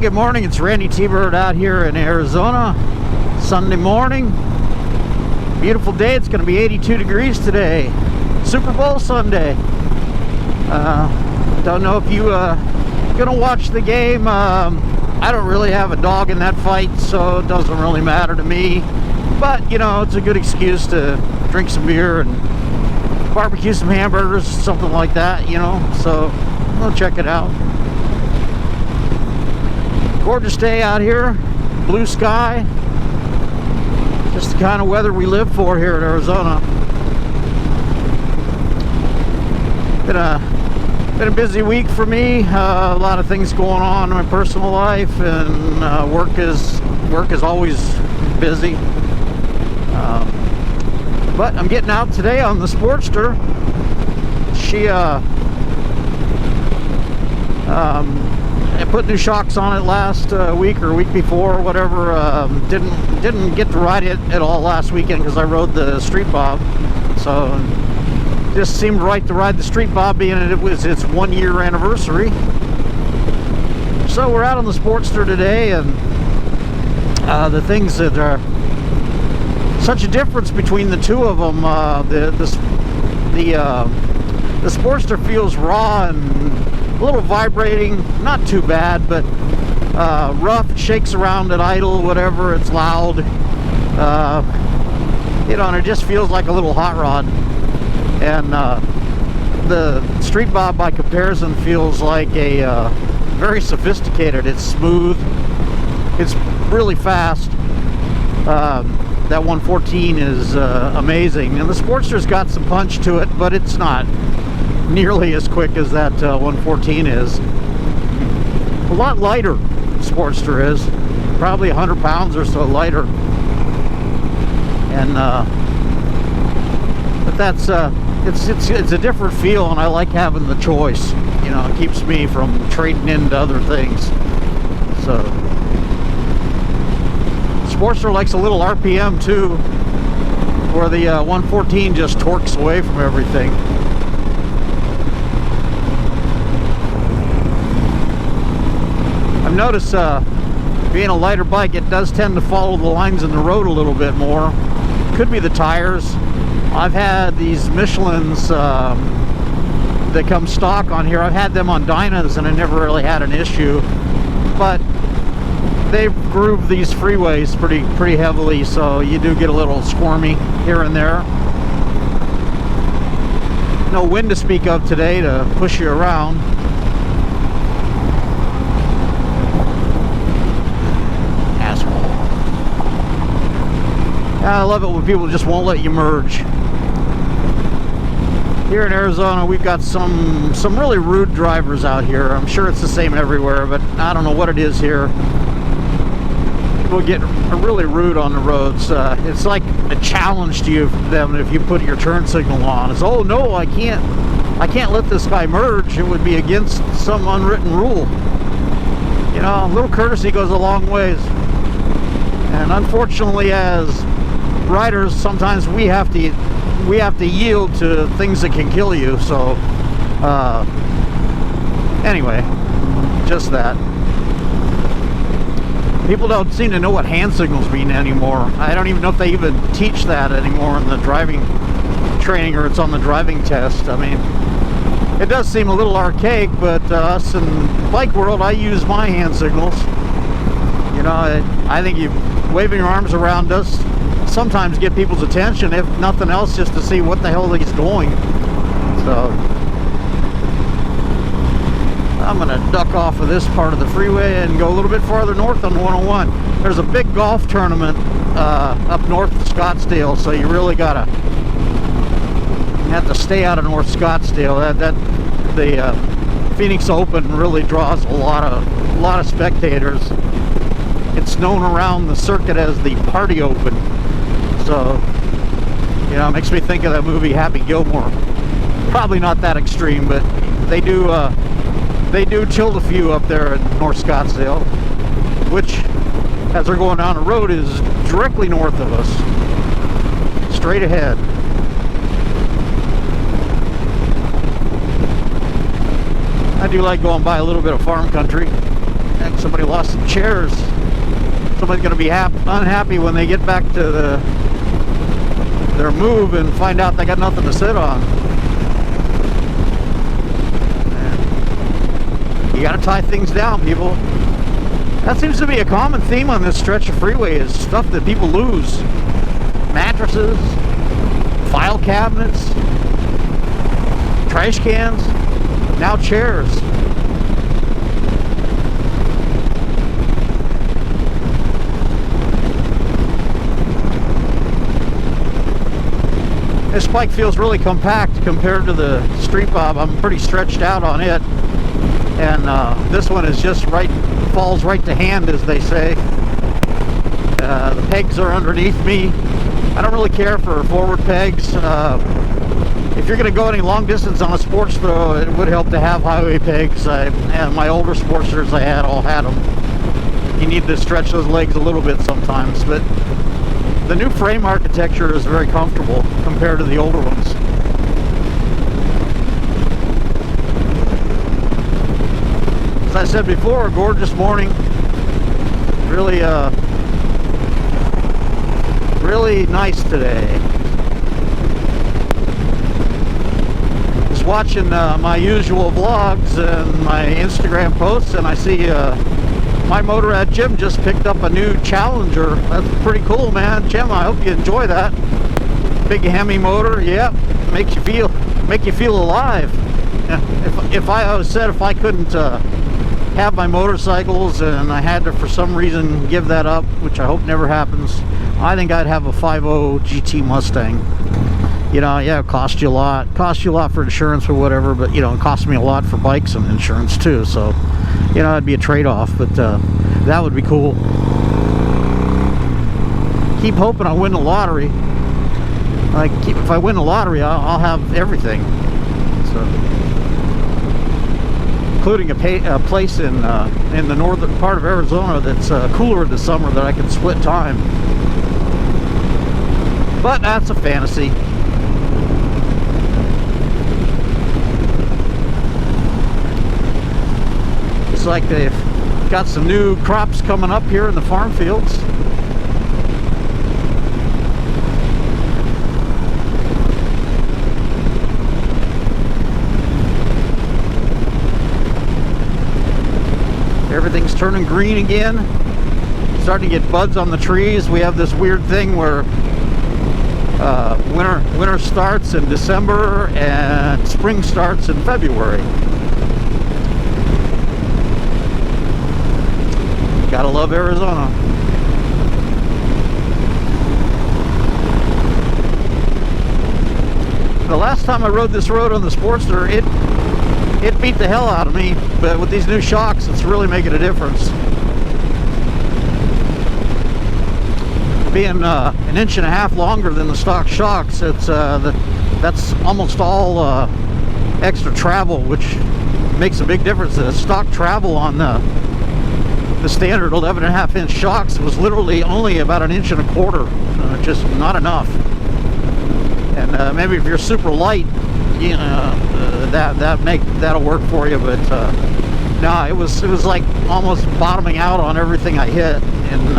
good morning. It's Randy T-Bird out here in Arizona. Sunday morning. Beautiful day. It's going to be 82 degrees today. Super Bowl Sunday. Don't know if you going to watch the game. I don't really have a dog in that fight, so it doesn't really matter to me. But, you know, it's a good excuse to drink some beer and barbecue some hamburgers, something like that, you know. So, we'll check it out. Gorgeous day out here, blue sky, just the kind of weather we live for here in Arizona. Been a busy week for me. A lot of things going on in my personal life, and work is always busy. But I'm getting out today on the Sportster. I put new shocks on it last week or week before, or whatever. Didn't get to ride it at all last weekend because I rode the Street Bob. So just seemed right to ride the Street Bob, being it was its 1 year anniversary. So we're out on the Sportster today, and the things that are such a difference between the two of them. The Sportster feels raw and a little vibrating, not too bad, but rough. It shakes around at idle, whatever. It's loud, you know, and it just feels like a little hot rod. And the Street Bob, by comparison, feels like a very sophisticated. It's smooth. It's really fast. That 114 is amazing, and the Sportster's got some punch to it, but it's not nearly as quick as that 114 is. A lot lighter, Sportster is, probably 100 pounds or so lighter. And but that's it's a different feel, and I like having the choice. You know, it keeps me from trading into other things. So Sportster likes a little RPM too, where the 114 just torques away from everything. I've noticed being a lighter bike, it does tend to follow the lines in the road a little bit more. Could be the tires. I've had these Michelins that come stock on here. I've had them on Dynas, and I never really had an issue. But they've grooved these freeways pretty heavily, so you do get a little squirmy here and there. No wind to speak of today to push you around. Asshole. I love it when people just won't let you merge. Here in Arizona, we've got some really rude drivers out here. I'm sure it's the same everywhere, but I don't know what it is here. People get really rude on the roads. It's like a challenge to them if you put your turn signal on. It's, oh no, I can't let this guy merge. It would be against some unwritten rule. You know, a little courtesy goes a long ways. And unfortunately, as riders, sometimes we have to yield to things that can kill you. So anyway, just that. People don't seem to know what hand signals mean anymore. I don't even know if they even teach that anymore in the driving training, or it's on the driving test. I mean, it does seem a little archaic, but us in the bike world, I use my hand signals. You know, I think waving your arms around does sometimes get people's attention, if nothing else, just to see what the hell he's doing. So I'm going to duck off of this part of the freeway and go a little bit farther north on 101. There's a big golf tournament up north of Scottsdale, so you really have to stay out of North Scottsdale. The Phoenix Open really draws a lot of spectators. It's known around the circuit as the Party Open. So, you know, it makes me think of that movie Happy Gilmore. Probably not that extreme, but they do tilt a few up there in North Scottsdale, which, as we're going down the road, is directly north of us, straight ahead. I do like going by a little bit of farm country. Somebody lost some chairs. Somebody's going to be unhappy when they get back to their move and find out they got nothing to sit on. And you got to tie things down, people. That seems to be a common theme on this stretch of freeway, is stuff that people lose. Mattresses, file cabinets, trash cans, now chairs. This bike feels really compact compared to the Street Bob. I'm pretty stretched out on it. And this one is just right, falls right to hand, as they say. The pegs are underneath me. I don't really care for forward pegs. If you're going to go any long distance on a Sportster, it would help to have highway pegs. And my older Sportsters I had all had them. You need to stretch those legs a little bit sometimes, but the new frame architecture is very comfortable compared to the older ones. As I said before, a gorgeous morning. Really, really nice today. Just watching my usual vlogs and my Instagram posts, and I see my Motorrad Jim just picked up a new Challenger. That's pretty cool, man. Jim, I hope you enjoy that. Big Hemi motor, yeah, make you feel alive. If I always said if I couldn't have my motorcycles and I had to for some reason give that up, which I hope never happens, I think I'd have a 5.0 GT Mustang. You know, yeah, it costs you a lot for insurance or whatever, but you know, it costs me a lot for bikes and insurance too, so you know, it'd be a trade-off, but that would be cool. Keep hoping I win the lottery. If I win the lottery, I'll have everything, so including a place in the northern part of Arizona that's cooler this summer that I can split time. But that's a fantasy. Looks like they've got some new crops coming up here in the farm fields. Everything's turning green again. Starting to get buds on the trees. We have this weird thing where winter starts in December and spring starts in February. Gotta love Arizona. The last time I rode this road on the Sportster, it beat the hell out of me, but with these new shocks, it's really making a difference. Being an inch and a half longer than the stock shocks, it's that's almost all extra travel, which makes a big difference. The stock travel on the standard 11.5 inch shocks was literally only about 1.25 inches, just not enough. And maybe if you're super light, you know, that'll work for you, but no, it was like almost bottoming out on everything I hit, and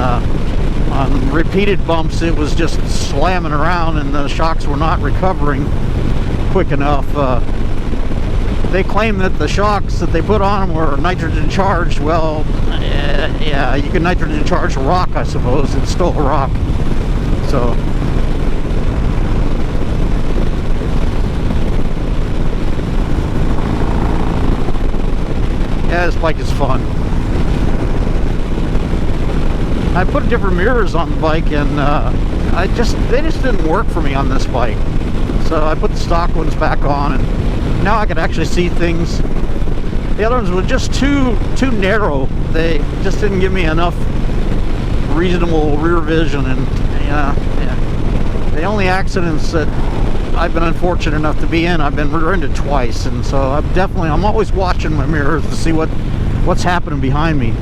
on repeated bumps it was just slamming around and the shocks were not recovering quick enough. They claim that the shocks that they put on them were nitrogen charged. Well, yeah, you can nitrogen charge a rock, I suppose. It's still a rock. So yeah, this bike is fun. I put different mirrors on the bike, and they just didn't work for me on this bike. So I put the stock ones back on, and now I can actually see things. The other ones were just too narrow. They just didn't give me enough reasonable rear vision, and yeah. The only accidents that I've been unfortunate enough to be in, I've been rear-ended twice, and so I'm always watching my mirrors to see what's happening behind me.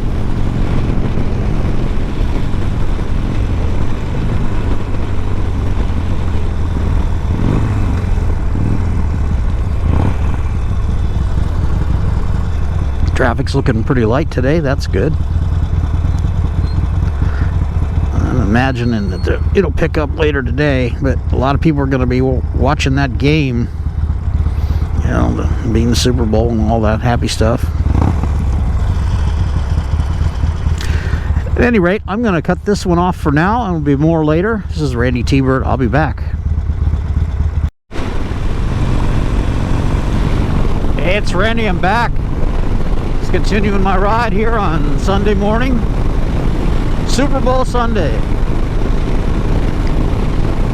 Traffic's looking pretty light today. That's good. I'm imagining that it'll pick up later today, but a lot of people are going to be watching that game, you know, being the Super Bowl and all that happy stuff. At any rate, I'm going to cut this one off for now, and there'll be more later. This is Randy T-Bird. I'll be back. Hey, it's Randy. I'm back. Just continuing my ride here on Sunday morning. Super Bowl Sunday.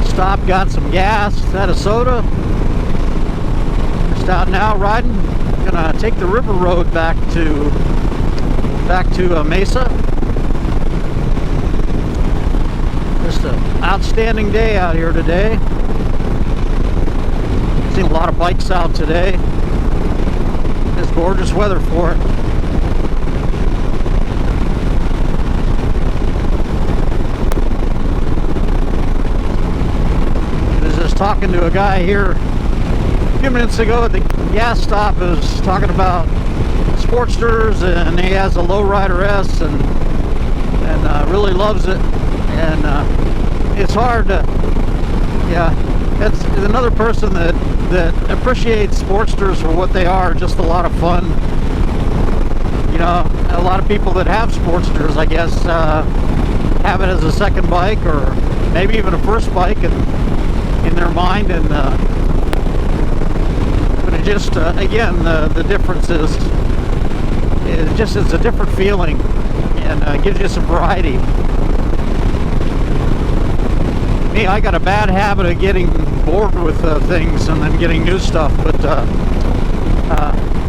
Stopped, got some gas, had a soda. Just out now riding. Gonna take the river road back to Mesa. Just an outstanding day out here today. Seen a lot of bikes out today. It's gorgeous weather for it. Talking to a guy here a few minutes ago at the gas stop, is talking about Sportsters, and he has a lowrider S and really loves it, and it's hard to, yeah, that's another person that appreciates Sportsters for what they are, just a lot of fun. You know, a lot of people that have Sportsters, I guess, have it as a second bike or maybe even a first bike in their mind, and but it just again, the difference is it's a different feeling, and gives you some variety. Me, I got a bad habit of getting bored with things and then getting new stuff, but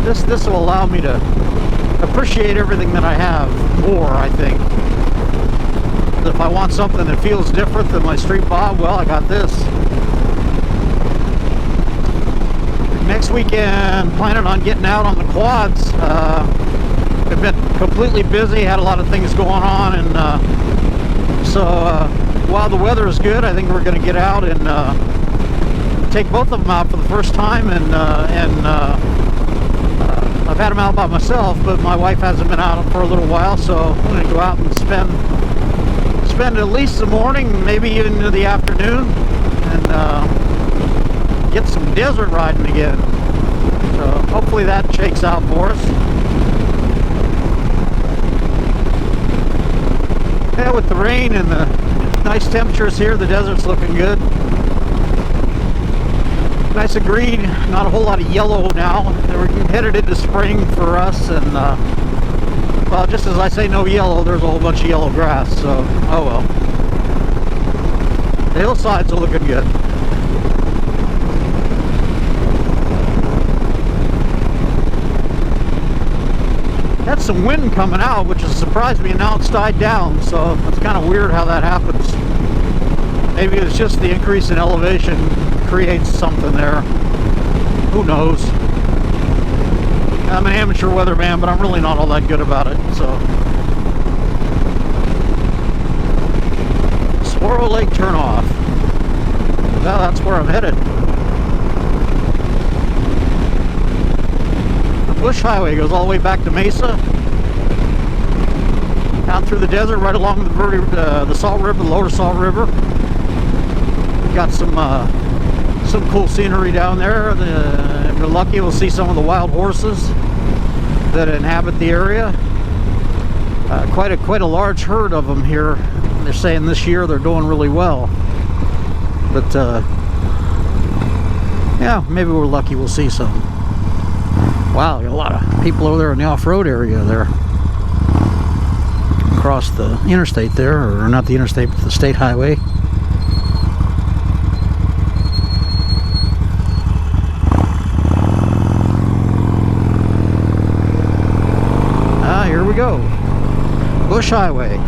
this will allow me to appreciate everything that I have more, I think. If I want something that feels different than my Street Bob, well, I got this. Next weekend, planning on getting out on the quads. I've been completely busy, had a lot of things going on, and so while the weather is good, I think we're going to get out and take both of them out for the first time, and I've had them out by myself, but my wife hasn't been out for a little while, so I'm going to go out and spend at least the morning, maybe even into the afternoon, and get some desert riding again. So hopefully that shakes out for us. Yeah, with the rain and the nice temperatures here, the desert's looking good. Nice and green, not a whole lot of yellow now. We're headed into spring for us, and well, just as I say no yellow, there's a whole bunch of yellow grass, so oh well. The hillsides are looking good. Had some wind coming out, which has surprised me, and now it's died down, so it's kind of weird how that happens. Maybe it's just the increase in elevation creates something there. Who knows? I'm an amateur weatherman, but I'm really not all that good about it, so. Squirrel Lake turnoff. Well, that's where I'm headed. Bush Highway goes all the way back to Mesa, out through the desert, right along the Salt River, the lower Salt River. We've got some cool scenery down there. If we're lucky, we'll see some of the wild horses that inhabit the area. Quite a large herd of them here. They're saying this year they're doing really well, but yeah, maybe we're lucky, we'll see some. Wow, got a lot of people over there in the off-road area there. Across the interstate there, or not the interstate, but the state highway. Ah, here we go. Bush Highway.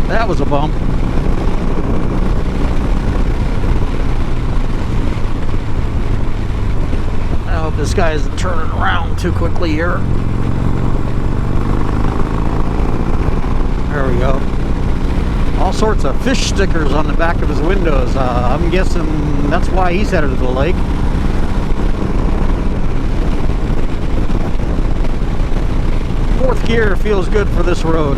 That was a bump. I hope this guy isn't turning around too quickly here. There we go. all sorts of fish stickers on the back of his windows. I'm guessing that's why he's headed to the lake. Fourth gear feels good for this road.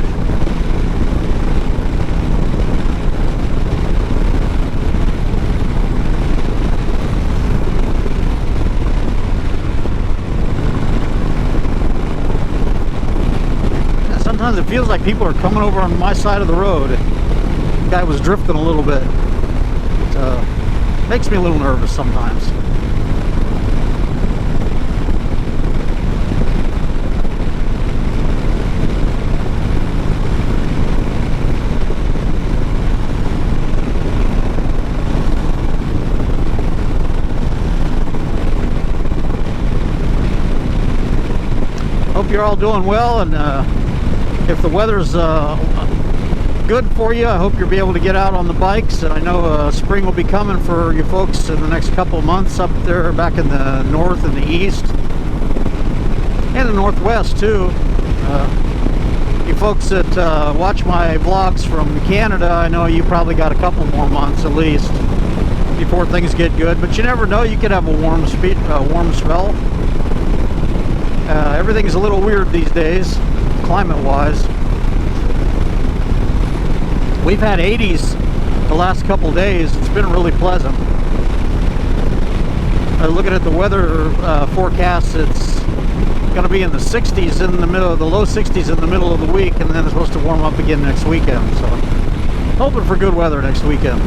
Sometimes it feels like people are coming over on my side of the road. The guy was drifting a little bit. It makes me a little nervous sometimes. Hope you're all doing well, and if the weather's good for you, I hope you'll be able to get out on the bikes. I know spring will be coming for you folks in the next couple of months up there back in the north and the east and the northwest too. You folks that watch my vlogs from Canada, I know you probably got a couple more months at least before things get good, but you never know, you could have a warm spell. Everything's a little weird these days, climate-wise. We've had 80s the last couple days. It's been really pleasant. Looking at the weather forecast, it's going to be in the 60s in the middle, the low 60s in the middle of the week, and then it's supposed to warm up again next weekend. So, hoping for good weather next weekend.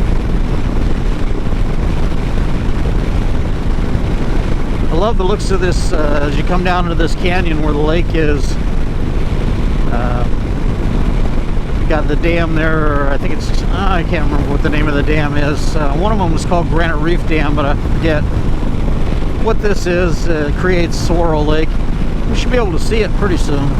I love the looks of this as you come down into this canyon where the lake is. You got the dam there. I think it's, I can't remember what the name of the dam is. One of them was called Granite Reef Dam, but I forget what this is. It creates Sorrel Lake. We should be able to see it pretty soon.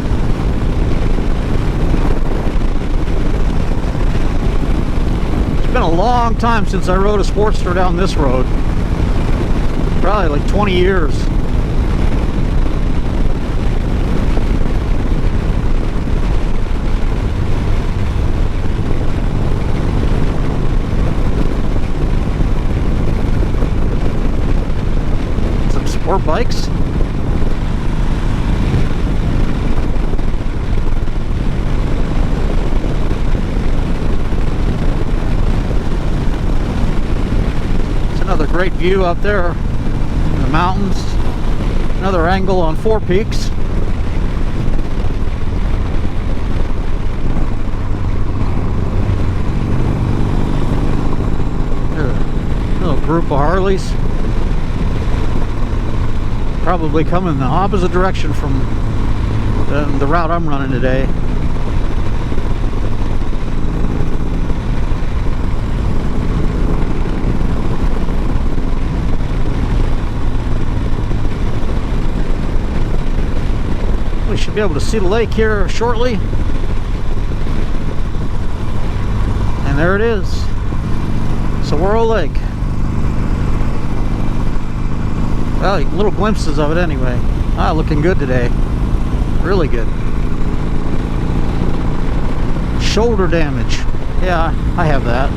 It's been a long time since I rode a Sportster down this road. Probably like 20 years. Some sport bikes. It's another great view up there. Mountains. Another angle on Four Peaks. A little group of Harleys. Probably coming the opposite direction from the route I'm running today. We should be able to see the lake here shortly. And there it is. Sorrel Lake. Well, little glimpses of it anyway. Looking good today. Really good. Shoulder damage. Yeah, I have that.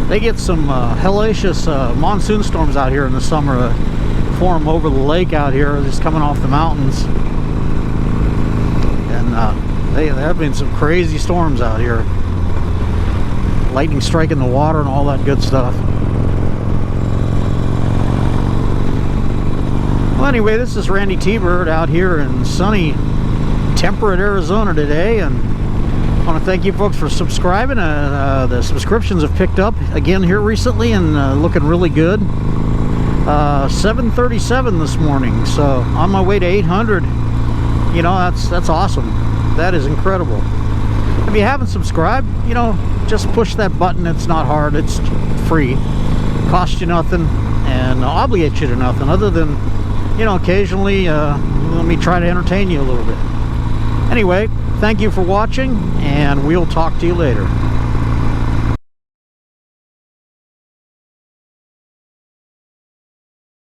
They get some hellacious monsoon storms out here in the summer. Form over the lake out here, just coming off the mountains. And there have been some crazy storms out here. Lightning striking the water and all that good stuff. Well, anyway, this is Randy T-Bird out here in sunny, temperate Arizona today, and I want to thank you folks for subscribing. The subscriptions have picked up again here recently and looking really good. 737 this morning, so on my way to 800. You know, that's awesome. That is incredible. If you haven't subscribed, you know, just push that button. It's not hard. It's free. Costs you nothing and obligates you to nothing other than, you know, occasionally let me try to entertain you a little bit. Anyway, thank you for watching, and we'll talk to you later.